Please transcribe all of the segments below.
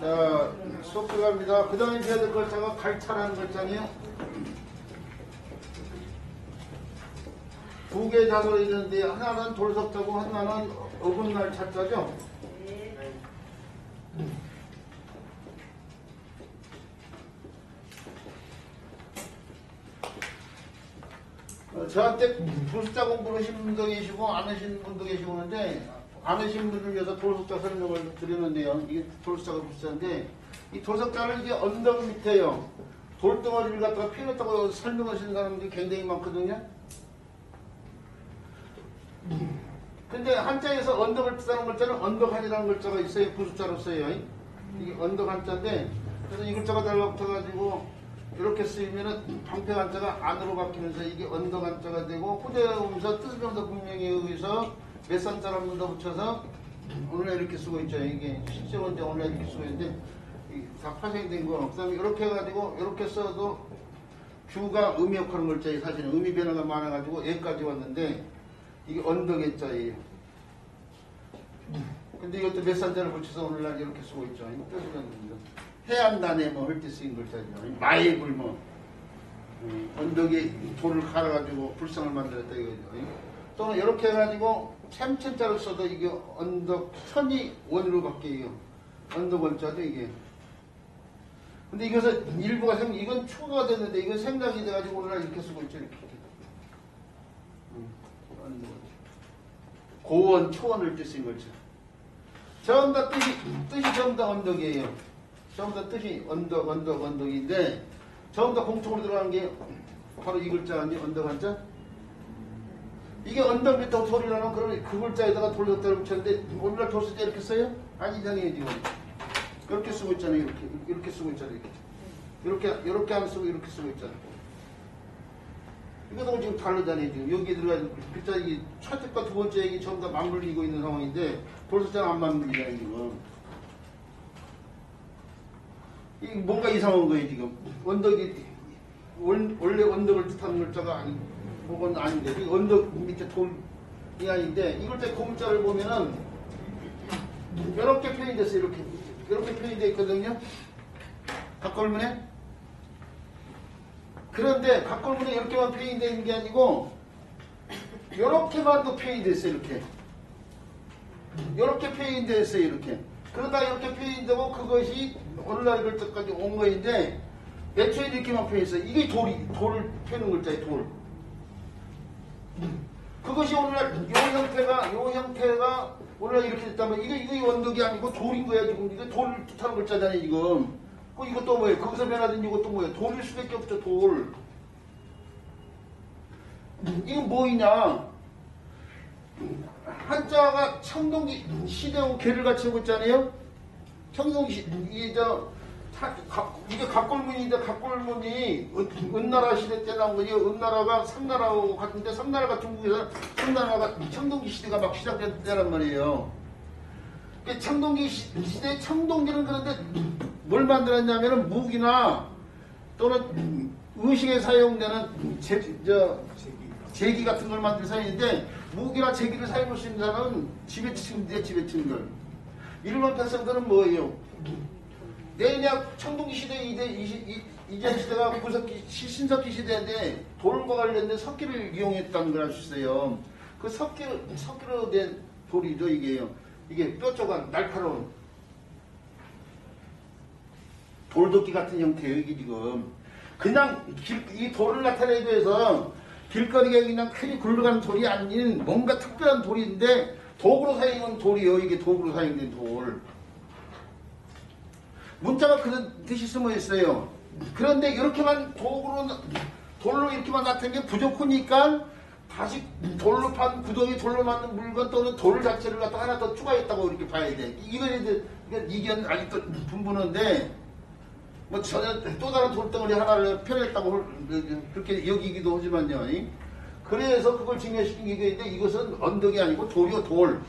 자, 수업 들어갑니다. 그 다음에 배워야 될 글자가 갈차라는 글자네요. 두 개의 자소가 있는데 하나는 돌석자고 하나는 어긋날 차자죠. 저한테 불숫자 공부를 하신 분도 계시고 안 하신 분도 계시고 하는데 안 하신 분을 위해서 돌석자 설명을 드리는데요. 이게 돌숫자가 불숫자인데 이 돌석자는 이게 언덕 밑에요. 돌덩어리를 갖다가 피워놨다고 설명하시는 사람들이 굉장히 많거든요. 근데 한자에서 언덕을 뜻하는 글자는 언덕한이라는 글자가 있어요. 부숫자로 써요. 이게 언덕 한자인데 그래서 이 글자가 달라붙어가지고 이렇게 쓰이면은 방패 한자가 안으로 바뀌면서 이게 언덕 한자가 되고 후대에 오면서 뜻으면서 분명히 여기서 몇산자를 문다 붙여서 오늘날 이렇게 쓰고 있죠. 이게 실제로 이제 오늘날 이렇게 쓰고 있는데 다 파생된 거. 그 다음에 이렇게 해가지고 이렇게 써도 규가 의미 역하는 글자에 사실은 의미 변화가 많아가지고 여기까지 왔는데 이게 언덕의 자예요. 근데 이것도 몇산자를 붙여서 오늘날 이렇게 쓰고 있죠. 해안단에 뭐 할 때 쓰인 글자죠. 마애불 뭐 언덕에 돌을 갈아가지고 불상을 만들었다 이거죠. 또는 이렇게 해가지고 챔천자로 써도 이게 언덕 천이 원으로 바뀌어요. 언덕 원자죠 이게. 근데 이것은 일부가 이건 추가가 됐는데 이건 생략이 돼가지고 오늘날 이렇게 쓰고 있죠. 이렇게. 고원, 초원을 뜻인 거죠. 전부 다 뜻이 전부 다 언덕이에요. 전부 다 뜻이 언덕인데 전부 다 공통으로 들어가는 게 바로 이 글자 아니에요? 언덕 한자? 이게 언덕 밑에 소리 나면 그러면 그 글자에다가 돌석자를 붙였는데 오늘날 돌석자 이렇게 써요? 아니잖아요 지금. 이렇게 쓰고 있잖아요. 이렇게 쓰고 있잖아요. 이렇게 안 쓰고 이렇게 쓰고 있잖아요. 이것도 지금 다르잖아요. 지금 여기에 들어가는 글자 이게 첫째과 두 번째 얘기 전부 다 맞물리고 있는 상황인데 돌석자는 안 맞물리잖아요 지금. 이 뭔가 이상한 거예요 지금. 언덕이 원래 언덕을 뜻하는 글자가 아니 그건 아닌데 이 언덕 밑에 돌이 아닌데 이 글자 고문자를 보면은 이렇게 표현이 됐어요. 이렇게 표현이 되어 있거든요. 각골문에. 그런데 각골문에 이렇게만 표현이 되는 게 아니고 이렇게만도 표현이 됐어요. 이렇게 표현이 됐어요. 이렇게. 그러다 이렇게 표현이 되고 그것이 오늘날 글자까지 온 거인데 애초에 이렇게만 표현했어요. 이게 돌을 표현한 글자예요. 돌. 그것이 오늘날 요 형태가 오늘날 이렇게 됐다면 이게 언덕이 아니고 돌인 거야 지금. 이게 돌을 뜻하는 글자잖아요 지금. 이것도 뭐예요? 거기서 변화된 이것도 뭐예요? 돌일 수밖에 없죠. 돌. 이건 뭐이냐? 한자가 청동기 시대하고 개를 같이 하고 있잖아요. 청동기 이게 각골문인데 각골문이 은나라 시대 때 나온 거죠. 은나라가 삼나라하고 같은데 삼나라가 중국에서 삼나라가 청동기 시대가 막 시작된 때란 말이에요. 청동기 시대 청동기는 그런데 뭘 만들었냐면은 무기나 또는 의식에 사용되는 제기 같은 걸 만들 사용인데 무기나 제기를 사용할 수 있는 사람은 지배층인데 지배층들. 일본 백성들은 뭐예요? 내냐 청동기 시대 이전 시대가 구석기 신석기 시대인데 돌과 관련된 석기를 이용했다는 걸 알 수 있어요. 그 석기로 된 돌이죠 이게요. 이게 뾰족한 날카로운 돌도끼 같은 형태예요. 이게 지금 그냥 이 돌을 나타내기 위해서 길거리에 그냥 흔히 굴러가는 돌이 아닌 뭔가 특별한 돌인데 도구로 사용한 돌이에요. 이게 도구로 사용된 돌. 문자가 그런 뜻이 숨어 있어요. 그런데 이렇게만 돌로 이렇게만 나타낸 게 부족하니까 다시 돌로 판 구덩이 돌로 만든 물건 또는 돌 자체를 갖다 하나 더 추가했다고 이렇게 봐야 돼. 이건 이견 아직도 분분한데 뭐 전혀 또 다른 돌덩어리 하나를 펴냈다고 그렇게 여기기도 하지만요. 그래서 그걸 증명시킨 게 있는데 이것은 언덕이 아니고 돌이요 돌.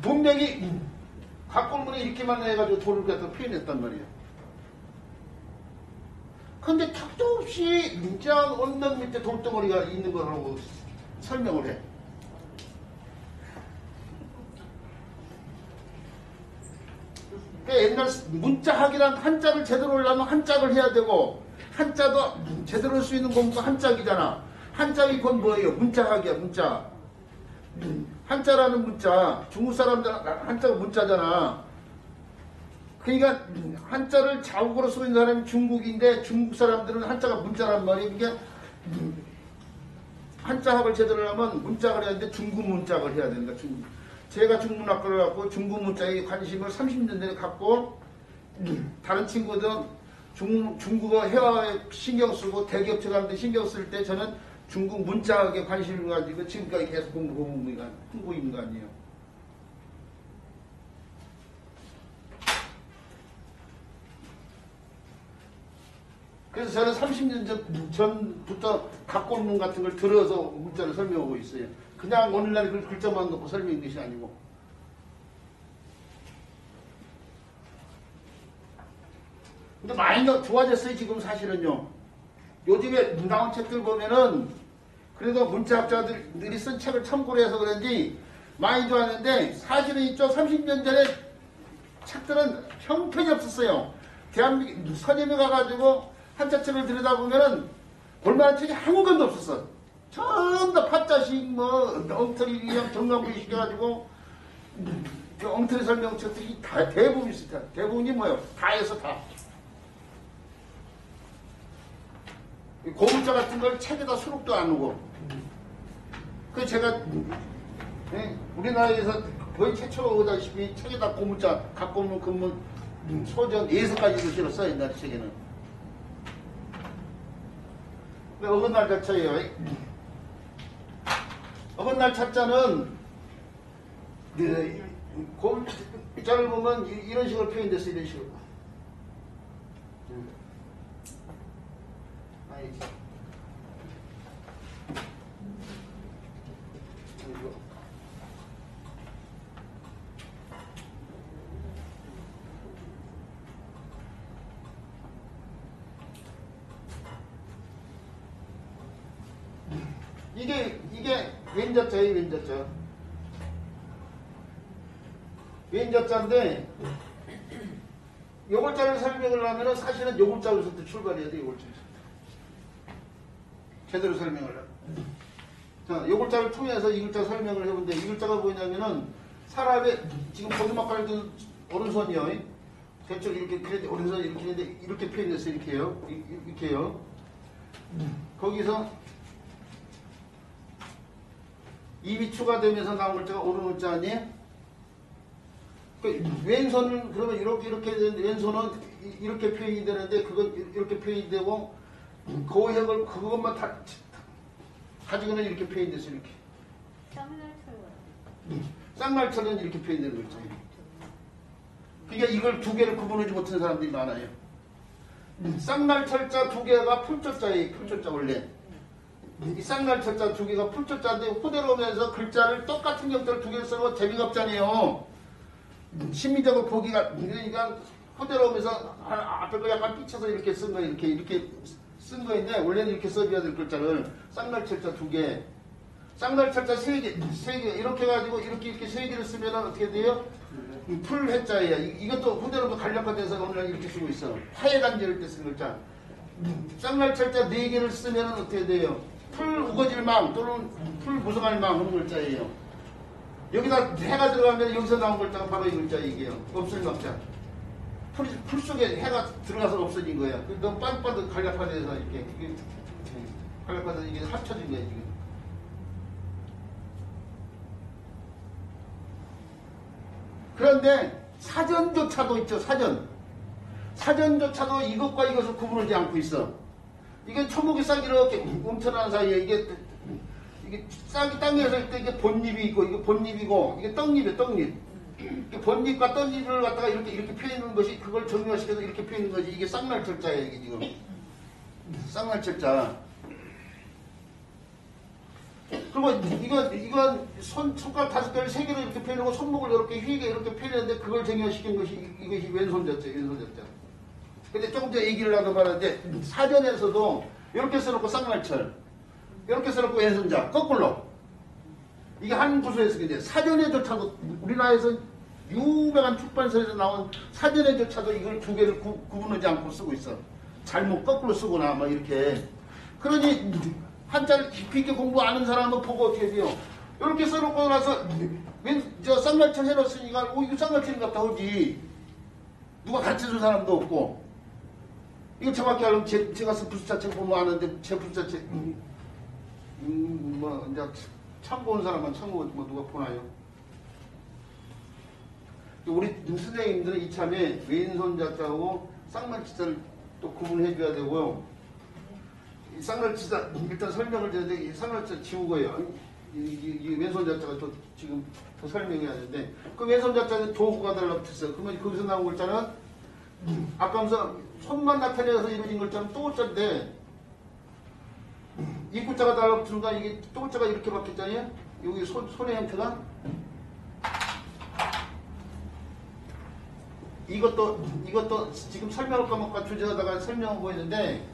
분명히 각골문에 이렇게만 해가지고 돌을 갖다 표현했단 말이에요. 근데 탁도 없이 진짜 언덕 밑에 돌덩어리가 있는 거라고 설명을 해. 그러니까 옛날 문자학이란 한자를 제대로 하려면 한자를 해야 되고 한자도 제대로 할 수 있는 공부가 한자기잖아. 한자기 건 뭐예요? 문자학이야 문자. 한자라는 문자 중국 사람들 한자가 문자잖아. 그러니까 한자를 자국으로 쓰고 있는 사람이 중국인데 중국 사람들은 한자가 문자란 말이에요. 그러니까 한자학을 제대로 하면 문자를 해야 되는데 중국 문자를 해야 되는 거야. 제가 중문학과를 갖고 중국 문자에 관심을 30년 전에 갖고 다른 친구들은 중국어 회화에 신경 쓰고 대기업체 가는데 신경 쓸 때 저는 중국 문자학에 관심을 가지고 지금까지 계속 공부하고 있는 거 아니에요. 그래서 저는 30년 전부터 각본문 같은 걸 들어서 문자를 설명하고 있어요. 그냥 오늘날 글자만 놓고 설명한 것이 아니고. 근데 많이 좋아졌어요 지금 사실은요. 요즘에 나온 책들 보면은 그래도 문자학자들이 쓴 책을 참고를 해서 그런지 많이 좋아하는데 사실은 이쪽 30년 전에 책들은 형편이 없었어요. 대한민국 서점에 가가지고 한자책을 들여다보면은 볼만한 책이 한 권도 없었어. 전부 다 파자식 뭐 엉터리 그냥 정강부에 시켜가지고 그 엉터리 설명책들이 다 대부분 있어. 대부분이 뭐예요? 다 해서 다. 고문자 같은 걸 책에다 수록도 안 오고. 그 제가 우리나라에서 거의 최초로 오다시피 책에다 고문자 갖고 오는 근문 소전 6가지도 실었어 옛날 책에는. 어긋날 자체예요. 어긋날 자자는 고문자를 보면 이런 식으로 표현됐어. 이런 식으로. 이게 왼자자예요. 왼자자. 왼자자인데 요글자를 설명을 하면은 사실은 요글자로부터 출발해야 돼. 요글자에서 제대로 설명을 해. 자, 요글자를 통해서 이 글자 설명을 해본데 이 글자가 뭐냐면은 사람의 지금 고주막가를 오른손이요. 대충 이렇게 그래도 오른손 이렇게 했는데 이렇게 표현했어요. 이렇게요. 이렇게요. 거기서 입이 추가되면서 나온 글자가 오른 글자 아니에요? 그 왼손은 그러면 이렇게 되는데 왼손은 이렇게 표현이 되는데 그건 이렇게 표현이 되고 고역을 그것만 다 가지고는 이렇게 표현됐어요. 이렇게. 쌍날처럼 이렇게 표현되는 거죠. 그러니까 이걸 두 개를 구분하지 못하는 사람들이 많아요. 쌍날철자 두 개가 풀조자예요. 풀조자 원래. 이 쌍날철자 두 개가 풀조자인데 후대로 오면서 글자를 똑같은 형태를 두 개를 쓰고 재미가 없잖아요. 심리적으로 보기가 그러니까 후대로 오면서 앞에 거 약간 삐쳐서 이렇게 쓴 거 이렇게 쓴 거인데 원래는 이렇게 써줘야 될 글자를 쌍날철자 두 개, 쌍날철자 세 개 이렇게 해가지고 이렇게 세 개를 쓰면 어떻게 돼요? 풀해자예요. 이것도 후대로 간략화돼서 오늘 이렇게 쓰고 있어. 화해간지를 때 쓴 글자. 쌍날철자 네 개를 쓰면 어떻게 돼요? 풀 우거질망 또는 풀 무성할망 하는 글자예요. 여기다 해가 들어가면 여기서 나온 글자가 바로 이 글자 이게요. 없을 막자. 풀 속에 해가 들어가서 없어진 거예요. 너무 빤빤 간략화돼서 이렇게 간략화돼서 이게 합쳐진 거예요 지금. 그런데 사전조차도 있죠. 사전조차도 이것과 이것을 구분하지 않고 있어. 이게 초목이 싹 이렇게 움켜나는 사이에 이게 싹이 땅에서 있을 때 이게 본잎이 있고 이게 본잎이고 이게 떡잎이에요. 떡잎. 본잎과 떡잎을 갖다가 이렇게 표현하는 것이 그걸 정리화시켜서 이렇게 표현하는 것이 이게 쌍날철자예요. 이게 지금 쌍날철자. 그리고 이건 손가락 5개를 3개로 이렇게 표현하고 손목을 이렇게 휘게 이렇게 표현했는데 그걸 정리화시킨 것이 이것이 왼손자죠. 왼손자자. 근데 조금 전에 얘기를 하다 말았는데 사전에서도 이렇게 써놓고 쌍날철 이렇게 써놓고 왼손자 거꾸로 이게 한 부서에서 근데 사전에조차도 우리나라에서 유명한 출판사에서 나온 사전에조차도 이걸 두 개를 구분하지 않고 쓰고 있어. 잘못 거꾸로 쓰거나 막 이렇게. 그러니 한자를 깊이 있게 공부 아는 사람은 보고 어떻게 돼요? 이렇게 써놓고 나서 저 쌍날천 해놓았으니까 이거 쌍날천인가 보다 하지. 누가 가르쳐준 사람도 없고. 이거 정확히 알면 제가 쓴 부수자책 보면 아는데 제 부수자책 뭐 이제 참고 온 사람만 참고 뭐 누가 보나요? 우리 선생님들은 이참에 왼손 자자하고 쌍날치자를 또 구분해 줘야 되고요. 이 쌍날치자 일단 설명을 드렸는데 이 쌍날치자 지우고요. 이 왼손 자자가 또 지금 더 설명해야 되는데 그 왼손 자자는 도구가 달라붙었어요. 그러면 거기서 나온 글자는 아까 하면서 손만 나타내서 이루어진 글자는 또자인데 이 글자가 달라붙으니까 이게 또자가 이렇게 바뀌었잖아요. 여기 손의 형태가 이것도 지금 설명할 거만 주제에다가 설명하고 있는데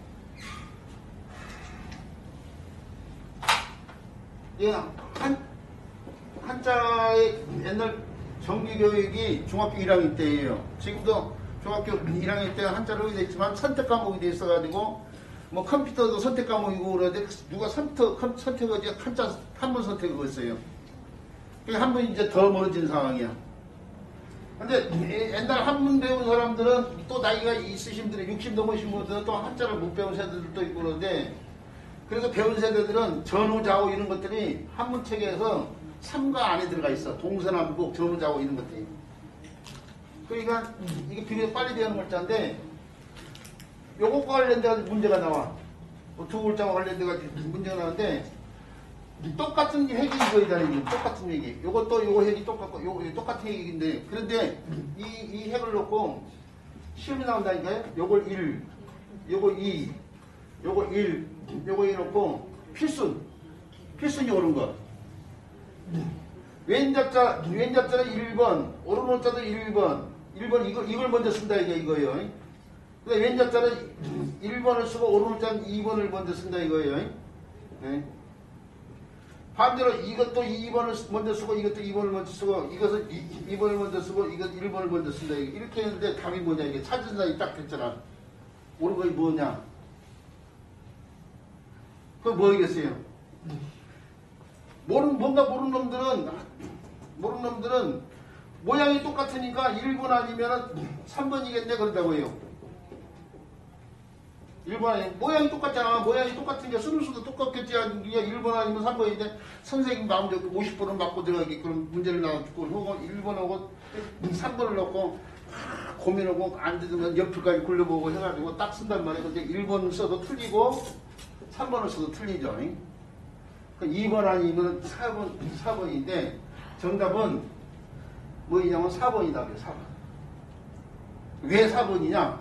한자의 옛날 정규교육이 중학교 1학년 때예요. 지금도 중학교 1학년 때 한자로 되어 있지만 선택 과목이 돼 있어가지고 뭐 컴퓨터도 선택 과목이고 그러는데 누가 선택하지 한자 한 번 선택하고 있어요. 그러니까 한 번 이제 더 멀어진 상황이야. 근데 옛날 한문 배운 사람들은 또 나이가 있으신 분들이 60 넘으신 분들은 또 한자를 못 배운 세대들도 있고 그러는데 그래서 배운 세대들은 전후 좌우 이런 것들이 한문 책에서 3가 안에 들어가 있어. 동서남북 전후 좌우 이런 것들이. 그러니까 이게 비교적 빨리 배우는 글자인데 요것과 관련된 문제가 나와. 두 글자와 관련돼가 문제가 나오는데 똑같은 핵이 이거잖아요. 똑같은 핵이. 요것도 요거 핵이 똑같고 요거 똑같은 핵인데 그런데 이 핵을 놓고 시험이 나온다니까요. 요걸 1, 요거 2, 요거 1, 요거 2 놓고 필순이 옳은 거. 왼자자는 1번, 오른자도 1번 이걸 먼저 쓴다 이거예요. 근데 왼자자는 1번을 쓰고 오른자는 2번을 먼저 쓴다 이거예요. 네. 반대로 이것도 2번을 먼저 쓰고 이것도 2번을 먼저 쓰고 이것은 2번을 먼저 쓰고 이것 1번을 먼저 쓴다 이렇게 했는데 답이 뭐냐 이게 찾은 사람이 딱 됐잖아. 옳은 것이 뭐냐? 그거 뭐이겠어요? 뭔가 모르는 놈들은 모양이 똑같으니까 1번 아니면 3번이겠네 그런다고요. 1번 아니면 모양이 똑같잖아. 모양이 똑같으니까 쓰는 수도 똑같겠지. 1번 아니면 3번인데 선생님 마음대로 50번을 맞고 들어가기 그런 문제를 나와주고 혹은 1번하고 3번을 넣고 고민하고 안 듣으면 옆을까지 굴려보고 해가지고 딱 쓴단 말이에요. 근데 1번 써도 틀리고 3번을 써도 틀리죠. 2번 아니면 4번인데 정답은 뭐냐면 4번이다. 4번. 왜 4번이냐?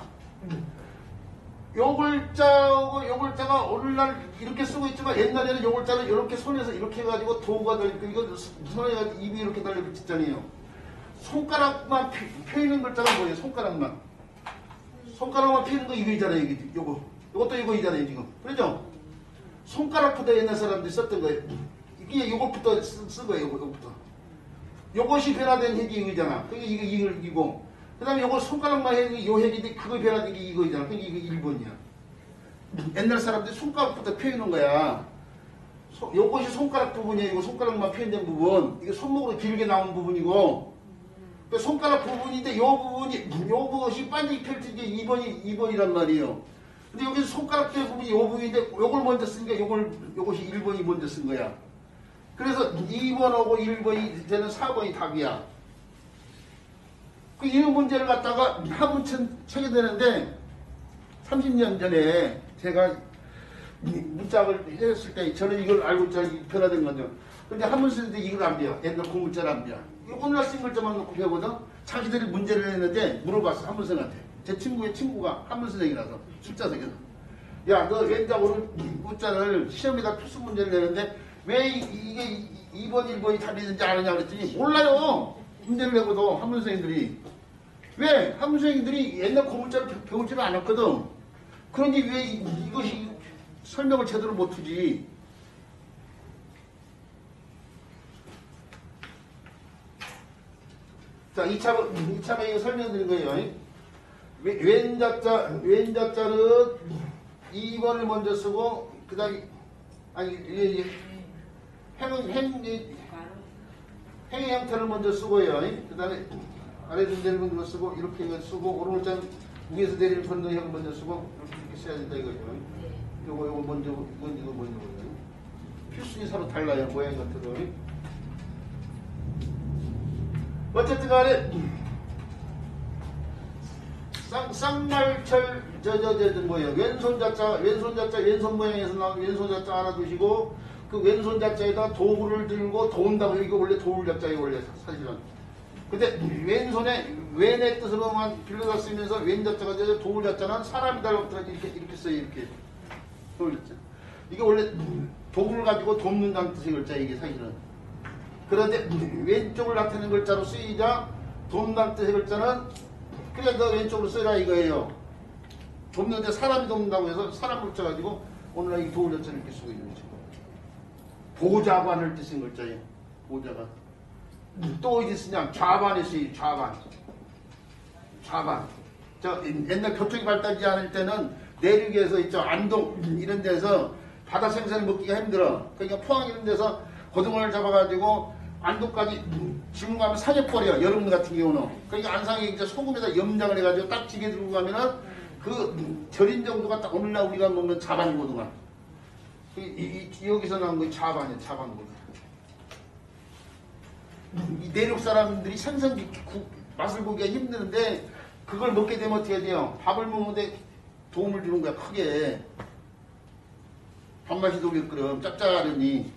요 글자하고 요 글자가 오늘날 이렇게 쓰고 있지만 옛날에는 요 글자를 이렇게 손에서 이렇게 해가지고 도구가 달려있고 이거 손에 입이 이렇게 달려있잖아요. 손가락만 펴있는 글자가 뭐예요? 손가락만 펴있는 거 이거잖아요. 요것도 이거이잖아요 지금. 그렇죠? 손가락부터 옛날 사람들이 썼던 거예요. 이게 요것부터 쓴 거예요. 요것부터. 요것이 변화된 핵이 이거잖아. 그러니까 이거. 그 다음에 요거 손가락만 핵이 요 핵인데 그거 변화된 게 이거잖아. 그러니까 이거 1번이야. 옛날 사람들이 손가락부터 펴있는 거야. 요것이 손가락 부분이에요. 이거 손가락만 펴있는 부분. 이게 손목으로 길게 나온 부분이고. 그 손가락 부분인데 요것이 반짝이 펼친 게 2번이란 말이에요. 근데 여기서 손가락 대 부분이 요 부분인데 요걸 먼저 쓴 게 요것이 1번이 먼저 쓴 거야. 그래서 2번하고 1번이 되는 4번이 답이야. 이 문제를 갖다가 한문책에 되는데 30년 전에 제가 문짝을 했을 때 저는 이걸 알고 변화된 거죠. 근데 한문 쓰는데 이걸 안 배워. 옛날 공문자를 안 배워. 오늘날 쓴 글자만 놓고 배우거든. 자기들이 문제를 했는데 물어봤어. 한문생한테. 제 친구가 한문선생이라서 숫자생이라서 야 너 왠자 오늘 문자를 시험에다 필수 문제를 내는데 왜 이게 2번 1번이 답이는지 아느냐 그랬더니 몰라요. 문제를 내고도 한문선생님들이 왜 한문선생님들이 옛날 고문자를 배울 줄 않았거든. 그런데 왜 이것이 설명을 제대로 못하지. 자, 2차만 이거 설명드린 거예요. 왼자자는 2번을 먼저 쓰고, 그 다음에, 아니, 행의 형태를 먼저 쓰고요. 그 다음에 아래에서 내리는 걸 쓰고, 이렇게 쓰고, 오른자는 위에서 내리는 변동형을 먼저 쓰고, 이렇게 써야 된다 이거죠. 요거 먼저. 필수이 서로 달라요, 모양 같은 거. 어쨌든 간에, 쌍말철, 왼손 모양에서 나온 왼손자자 하나 두시고, 그 왼손자자에다 도구를 들고 도운다고, 이거 원래 도울자자예요, 원래 사실은. 근데 왼의 뜻으로만 빌려다 쓰면서 왼자자가 되죠. 도울자자는 사람이 달라붙어서 이렇게 써요, 이렇게. 도울자자. 이게 원래 도구를 가지고 돕는다는 뜻의 글자, 이게 사실은. 그런데 왼쪽을 나타내는 글자로 쓰이자 돕는다는 뜻의 글자는 그래 너 왼쪽으로 쓰라 이거예요. 돕는데 사람이 돕는다고 해서 사람을 붙여가지고 오늘날 이 도울자자를 이렇게 쓰고 있는 거죠. 보좌관을 뜻인 글자예요. 보좌관. 또 어디 쓰냐? 좌반에 쓰여요. 좌반. 저 옛날 교통이 발달하지 않을 때는 내륙에서 있죠. 안동 이런 데서 바다 생선을 먹기가 힘들어. 그러니까 포항 이런 데서 고등어를 잡아가지고 안동까지 지금 가면 사격벌이야. 여름 같은 경우는. 그러니까 안상에 이제 소금에다 염장을 해가지고 딱 찌개 들고 가면은 그 절인 정도가 딱 오늘날 우리가 먹는 자반고등어. 여기서 나온 거 자반이야. 자반고등어. 이 내륙 사람들이 생선 맛을 보기가 힘드는데 그걸 먹게 되면 어떻게 돼요? 밥을 먹는데 도움을 주는 거야. 크게. 밥맛이 도게끔 짭짤하니.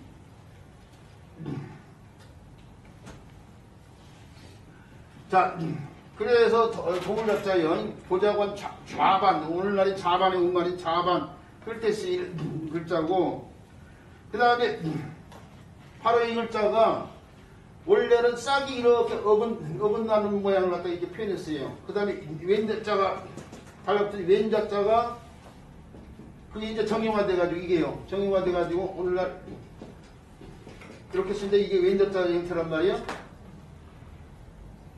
자, 그래서 도울자자요. 보좌관 좌반, 오늘날의 좌반의 우말인 좌반. 그럴 때 쓰일 글자고, 그 다음에 바로 이 글자가 원래는 싹이 이렇게 어긋나는 모양을 갖다 이렇게 표현했어요. 그 다음에 왼자자가 달라붙더니 왼자자가 그게 이제 정형화돼가지고 이게요. 정형화돼가지고 오늘날 이렇게 쓰는데 이게 왼자자 형태란 말이에요.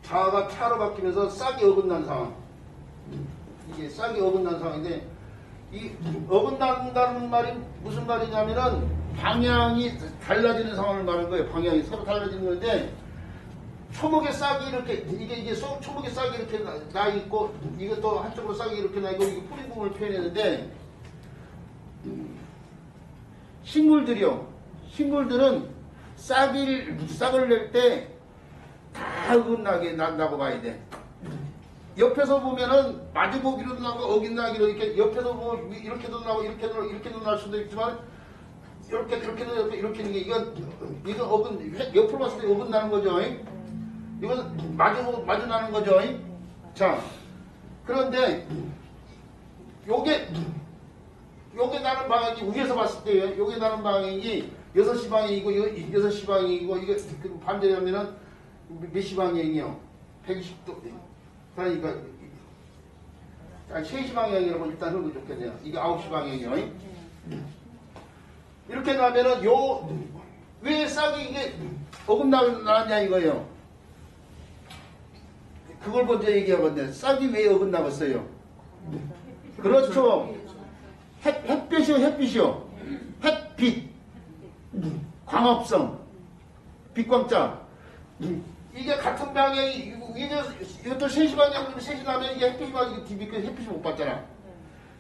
자가 차로 바뀌면서 싹이 어긋난 상황. 이게 싹이 어긋난 상황인데 이 어긋난다는 말이 무슨 말이냐면은 방향이 달라지는 상황을 말하는 거예요. 방향이 서로 달라지는 건데 초목의 싹이 이렇게 이게 초목의 싹이 이렇게 나 있고 이것도 한쪽으로 싹이 이렇게 나 있고 이게 뿌리 부분을 표현했는데 식물들은 싹을 낼 때 다 어긋나게 난다고 봐야 돼. 옆에서 보면은 마주보기로도 나고 어긋나기로 이렇게 옆에서 보면 이렇게도 나고 이렇게도 날 수도 있지만 이렇게도 이렇게 있는 게 이건 옆으로 봤을 때 어긋나는 거죠. 이건 마주 나는 거죠. 자, 그런데 요게 나는 방향이 위에서 봤을 때요. 요게 나는 방향이 6시 방향이고 6시 방향이고 이게 반대라면은 몇 시 방향이요? 120도. 그러니까 3시 방향이라고 일단 흐르고 좋겠네요. 이게 9시 방향이요. 이렇게 나면은 왜 싹이 이게 어긋나느냐 이거예요. 그걸 먼저 얘기하건데 싹이 왜 어긋나겠어요? 그렇죠. 햇빛이요. 햇빛. 광합성. 빛광자. 이게 같은 방향이 이것도 3시 방향이면 3시 나면 이게 햇빛이 못 받잖아.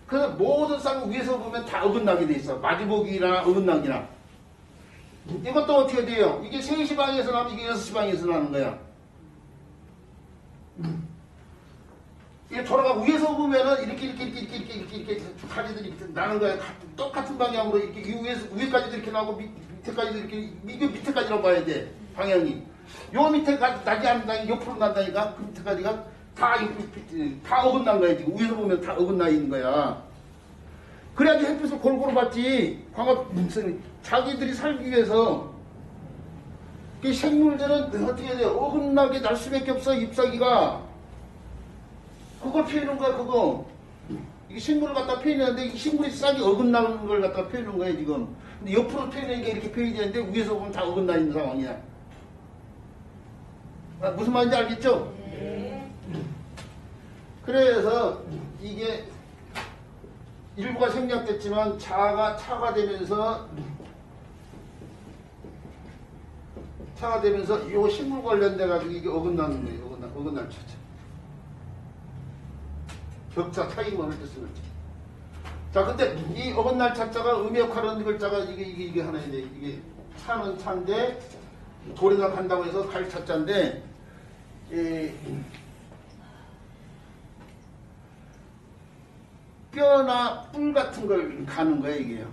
그래서 모든 쌍은 위에서 보면 다 어긋나게 돼 있어. 마주보기나 어긋나기나. 이것도 어떻게 돼요? 이게 3시 방향에서 나면 이게 6시 방향에서 나는 거야. 이게 돌아가 위에서 보면은 이렇게 가지들이 나는 거야. 똑같은 방향으로 이렇게 위에까지도 이렇게 나오고 밑에까지도 이렇게 이게 밑에까지라고 봐야 돼. 방향이. 요 밑에 나지 않는다니 옆으로 난다니까 그 밑에까지가 다 어긋난 거야. 지금 위에서 보면 다 어긋나 있는 거야. 그래야지 햇빛을 골고루 받지. 자기들이 살기 위해서 그 생물들은 어떻게 해야 돼? 어긋나게 날 수밖에 없어. 잎사귀가 그걸 표현한 거야. 그거 이게 식물을 갖다 표현했는데 이 식물이 싹이 어긋나는 걸 갖다 표현한 거야 지금. 근데 옆으로 표현한 게 이렇게 표현이 되는데 위에서 보면 다 어긋나 있는 상황이야. 무슨 말인지 알겠죠? 네. 그래서 이게 일부가 생략됐지만 자가 차가 되면서 요 식물 관련돼 가지고 이게 어긋나는 거예요. 어긋날 차자. 격차 차이만을 뜻을 지. 자, 근데 이 어긋날 차자가 음역하는 글자가 이게 하나인데 이게 차는 차인데 돌에다 간다고 해서 갈 차자인데 뼈나 뿔 같은 걸 가는 거예요, 이게요.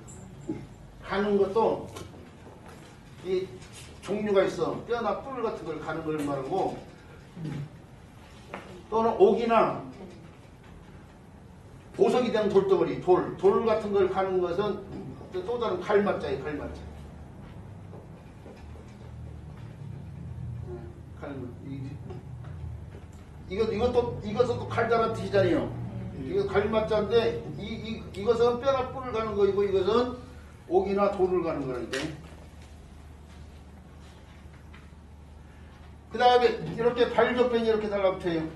가는 것도 이 종류가 있어. 뼈나 뿔 같은 걸 가는 걸 말하고 또는 옥이나 보석이 된 돌덩어리, 돌 같은 걸 가는 것은 또 다른 갈맞자예요, 갈맞자. 이것도 갈자란 뜻이잖아요. 이거 갈맞자인데 이것은 뼈나 뿔을 가는 거이고 이것은 옥이나 돌을 가는 거니까. 그 다음에 이렇게 발접변이 이렇게 달라붙어요.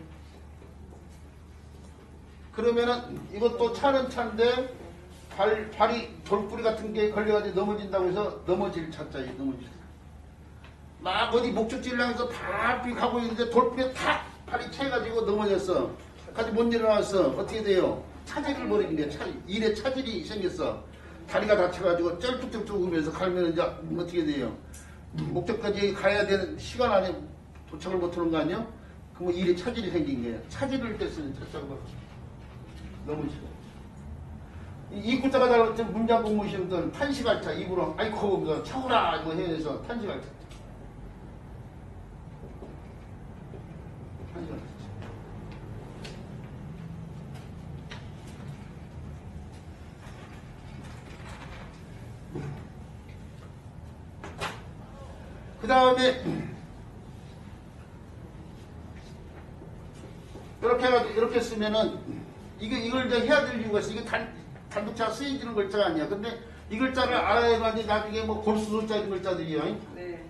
그러면은 이것도 차는 차인데 발이 돌뿌리 같은 게 걸려가지고 넘어진다고 해서 넘어질 차자예요. 넘어질 차. 막 어디 목적지를 향해서 바삐 가고 있는데 돌뿌리에 탁 발이 채가지고 넘어졌어. 까지 못 일어났어. 어떻게 돼요? 차질을 벌이는 거야. 일에 차질이 생겼어. 다리가 다쳐가지고 쩔뚝쩔뚝 오면서 가면 이제 어떻게 돼요? 목적까지 가야 되는 시간 안에 도착을 못하는 거 아니야? 그러면 일에 차질이 생긴 거예요. 차질을 때 쓰는 차자가 너무 싫어. 이 글자가 달라붙은 문장 공부 시험들 탄식할차 입으로 아이고 차오라 이거 해서 탄식할차. 탄식할차. 그 다음에 이렇게 해가지고 이렇게 쓰면은 이걸 이제 해야 될 이유가 있어. 이게 단독차 쓰여지는 글자가 아니야. 근데 이 글자를 알아야만이 나중에 뭐 골수소자 이런 글자들이야. 네.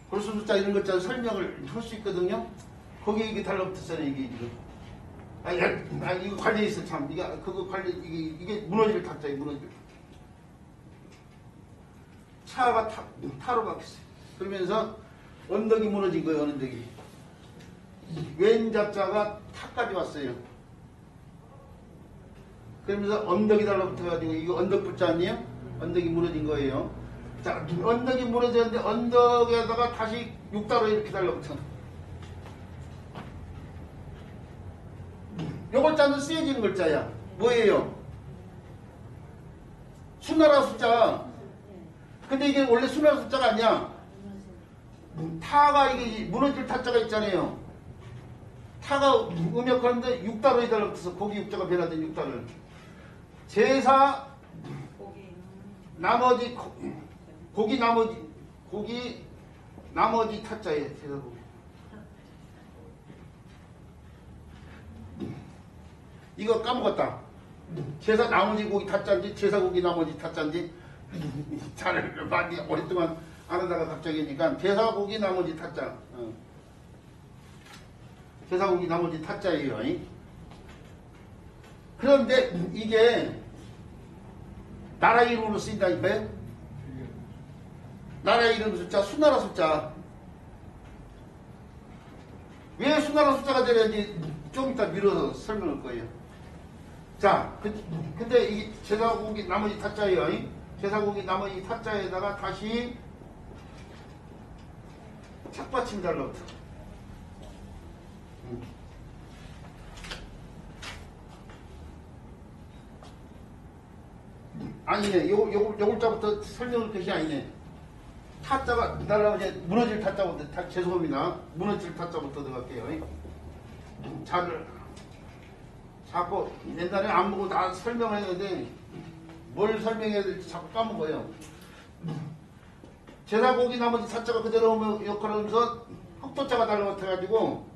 골수소자 이런 글자 설명을 할 수 있거든요. 거기에 이게 달라붙었잖아요. 이게 지금. 이거 관련 있어 참. 그거 관련 이게 무너질 탁자예요. 무너질. 차가 타로 바뀌었어요. 그러면서 언덕이 무너진 거예요. 언덕이. 왼 잡자가 타까지 왔어요. 그러면서 언덕이 달라붙어가지고 이거 언덕 붙자 아니에요? 언덕이 무너진 거예요. 자, 언덕이 무너졌는데 언덕에다가 다시 육다로 이렇게 달라붙어. 요 글자는 쓰여지는 글자야. 뭐예요? 수나라 숫자. 근데 이게 원래 수나라 숫자가 아니야. 타가 이게 무너질 타자가 있잖아요. 타가 음역하는데 육다로 달라붙어서 고기 육자가 변화된 육다를. 제사 나머지 고기 나머지 타자예요. 제사 고기. 이거 까먹었다. 제사 나머지 고기 타자인지 제사 고기 나머지 타자인지 잘 많이 오랫동안 안 하다가 갑자기니까 제사 고기 나머지 타자. 제사 고기 나머지 타자예요. 그런데 이게 나라 이름으로 쓰인다니까요. 나라 이름 숫자 수나라 숫자. 왜 수나라 숫자가 되는지 좀 이따 미뤄서 설명할 거예요. 자, 근데 이 제사고기 나머지 타자예요. 제사고기 나머지 타자에다가 다시 착받침 달라붙어. 아니네. 요 글자부터 설명할 것이 아니네. 타자가 달라고 이제 무너질 타자부터 죄송합니다. 무너질 타자부터 들어갈게요. 자꾸 옛날에 안 보고 다 설명했는데 뭘 설명해야 될지 자꾸 까먹어요. 제사고기 나머지 타자가 그대로 오면 역할을 하면서 흑도자가 달라붙어가지고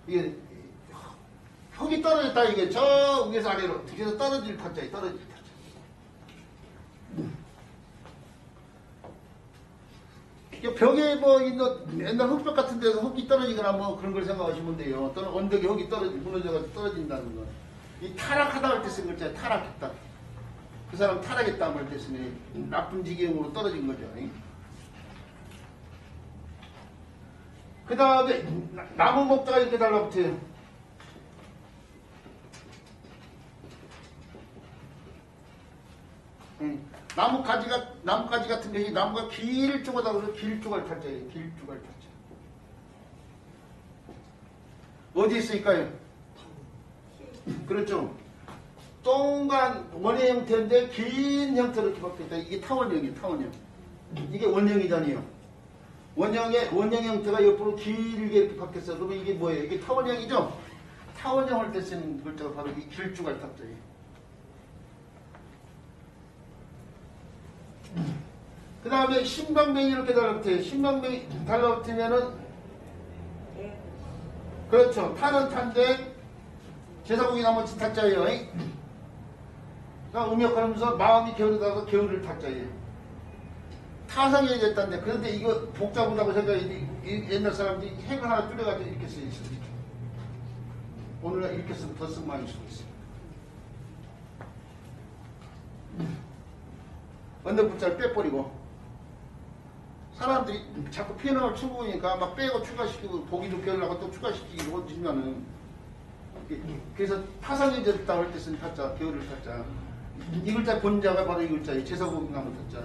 이게 흙이 떨어졌다. 이게 저 위에서 아래로 뒤에서 떨어질 타자예요. 떨어질 타자. 벽에 뭐 있는 옛날 흙벽 같은 데서 흙이 떨어지거나 뭐 그런 걸 생각하시면 돼요. 또는 언덕에 흙이 무너져서 떨어진다는 거. 이 타락하다 할 때 쓴 글자야. 타락했다. 그 사람 타락했다 할 때 쓰면 나쁜 지경으로 떨어진 거죠. 그 다음에 나무 먹다가 이렇게 달라붙어요. 나무 가지 같은 것이 나무가 길쭉하다 그래서 길쭉할 탈자예요. 길쭉할 탈자. 어디 있을까요? 그렇죠. 동그란 원의 형태인데 긴 형태로 이렇게 바뀌었다. 이게 타원형이에요. 타원형. 이게 원형이잖아요. 원형 형태가 옆으로 길게 이렇게 바뀌었어요. 그러면 이게 뭐예요? 이게 타원형이죠? 타원형을 때 쓰는 글자가 바로 이 길쭉할 탈자예요. 그 다음에 신방맹이 이렇게 달라붙어요. 신방맹이 달라붙으면은 그렇죠. 타는 탄데 제사공이 나머지 타자예요. 그러니까 음역하면서 마음이 게으르다고 게으를 타자예요. 타성이 됐다는데 그런데 이거 복잡하다고 생각해. 옛날 사람들이 핵을 하나 줄여가지고 이렇게 써요. 오늘날 이렇게 쓰면 더 쓰고 많이 쓰고 있어요. 언덕 붙자를 빼버리고 사람들이 자꾸 피해나올 추구니까 막 빼고 추가시키고 보기도 배우려고 또 추가시키고 하시면은 그래서 타성해졌다고 할 때 쓴 타자, 겨울을 타자. 이 글자 본자가 바로 이 글자예요. 제사고기 나무 타자.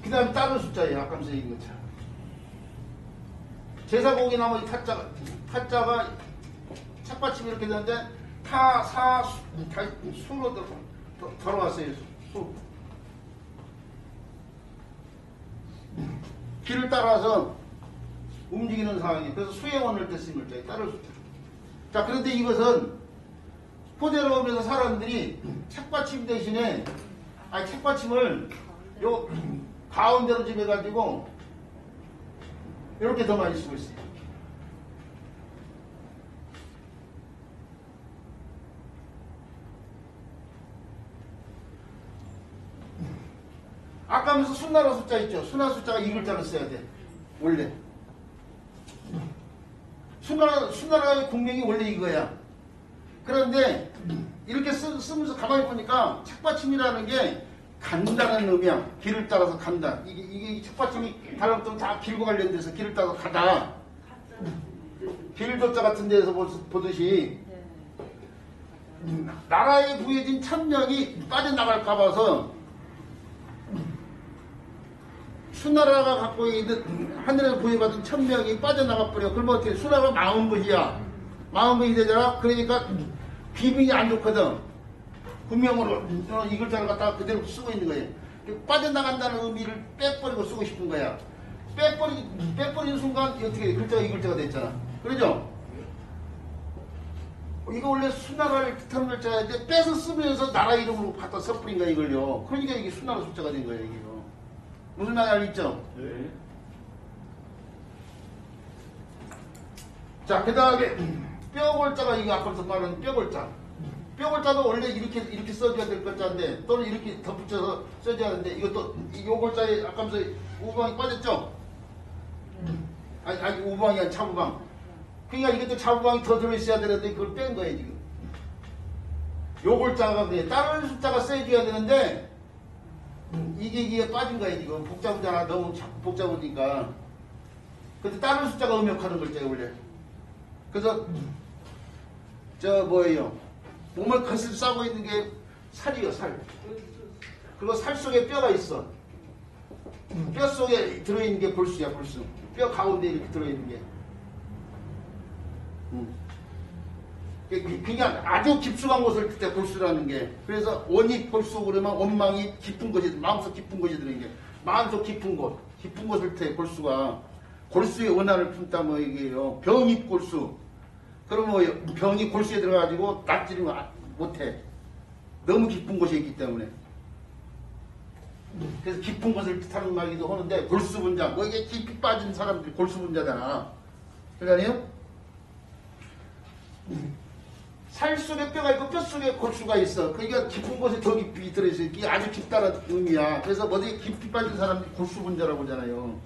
그 다음에 다른 숫자예요. 아까 전에 얘기한 것처럼. 제사고기 나무 타자가 책받침이 이렇게 되는데 타, 사, 수로 들어왔어요. 수. 길을 따라서 움직이는 상황이 그래서 수행원을 때 쓰는 글자에 따를 숫자. 자, 그런데 이것은 호재로 오면서 사람들이 책받침 대신에 책받침을 요 가운데로 좀 해가지고 이렇게 더 많이 쓰고 있어요. 아까 하면서 순나라 숫자 있죠? 순나 숫자가 이 글자를 써야 돼. 원래. 순나라의 공명이 원래 이거야. 그런데 이렇게 쓰면서 가만히 보니까 책받침이라는 게 간다는 의미야. 길을 따라서 간다. 이게 책받침이 달라붙으면 다 길고 관련돼서 길을 따라서 가다. 길도자 같은 데서 보듯이 나라에 부여진 천명이 빠져나갈까 봐서 수나라가 갖고 있는 하늘에서 부여받은 천명이 빠져나가 버려. 그러면 어떻게 수나라가 마음것이야. 마음것이 되잖아. 그러니까 비빙이 안 좋거든. 분명으로 이 글자를 갖다가 그대로 쓰고 있는 거예요. 빠져나간다는 의미를 빼버리고 쓰고 싶은 거야. 빼버리는 순간 어떻게 글자가 이 글자가 됐잖아. 그러죠? 이거 원래 수나라를 뜻하는 글자인데 빼서 쓰면서 나라 이름으로 갖다 써버린 거야 이걸요. 그러니까 이게 수나라 숫자가 된 거예요. 이게. 무슨 말인지 알겠죠? 네. 자, 그 다음에 뼈골자가 이거 앞에서 말하는 뼈골자. 뼈골자도 원래 이렇게 써줘야 될 글자인데 또는 이렇게 덧붙여서 써줘야 하는데 이것도 요 골자에 아까면서 우방이 빠졌죠? 아니 우방이 아니라 차부방. 그러니까 이것도 차부방이 더 들어있어야 되는데 그걸 뺀 거예요 지금. 요 골자가 그래. 다른 숫자가 써줘야 되는데 이게 빠진 거야 지금. 복잡하잖아. 너무 자꾸 복잡하니까. 근데 다른 숫자가 음역하는 글자예요 원래. 그래서 저 뭐예요? 몸을 거슬 싸고 있는 게 살이요 살. 그리고 살 속에 뼈가 있어. 뼈 속에 들어있는 게 볼수야 볼수. 뼈 가운데 이렇게 들어있는 게. 그냥 아주 깊숙한 곳을 그때 볼수라는 게. 그래서 원이 볼수 그러면 원망이 깊은 곳이 마음속 깊은 곳이 들어있는 게. 마음속 깊은 곳을 때 볼수가 골수의 원한을 품다 뭐 이게요. 병이 골수. 그러면 뭐 병이 골수에 들어가지고 낫지를 못해. 너무 깊은 곳에 있기 때문에. 그래서 깊은 곳을 뜻하는 말이기도 하는데 골수 분자. 뭐 이게 깊이 빠진 사람들이 골수 분자잖아. 그러니까요. 살 속에 뼈가 있고 뼈 속에 골수가 있어. 그러니까 깊은 곳에 더 깊이 들어있어. 이게 아주 깊다는 의미야. 그래서 어디 깊이 빠진 사람들이 골수분자라고 하잖아요.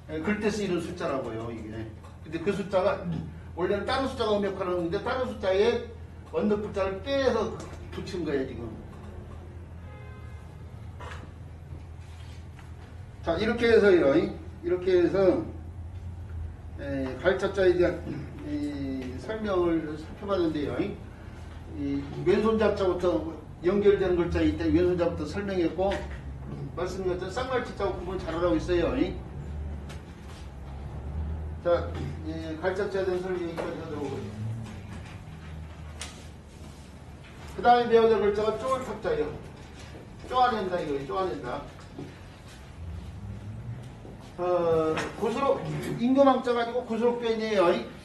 그럴 때 쓰이는 숫자라고요, 이게. 근데 그 숫자가 원래는 다른 숫자가 음역하는데 다른 숫자에 언덕 글자를 빼서 붙인 거예요, 지금. 자, 이렇게 해서요. 이렇게 해서 가르쳐자에 대한 설명을 살펴봤는데요. 이 왼손잡자부터 연결되는 글자에 있다. 왼손잡부터 설명했고 말씀드렸던 쌍말치자하고 구분 잘 하라고 있어요. 자, 가르쳐자에 대한 설명 여기까지 하도록 하겠습니다. 그 다음에 배워야 될 글자가 쪼을탑자예요. 쪼아낸다 이거 쪼아낸다. 굿으로 임금왕자가 아니고 굿으로 빼내요.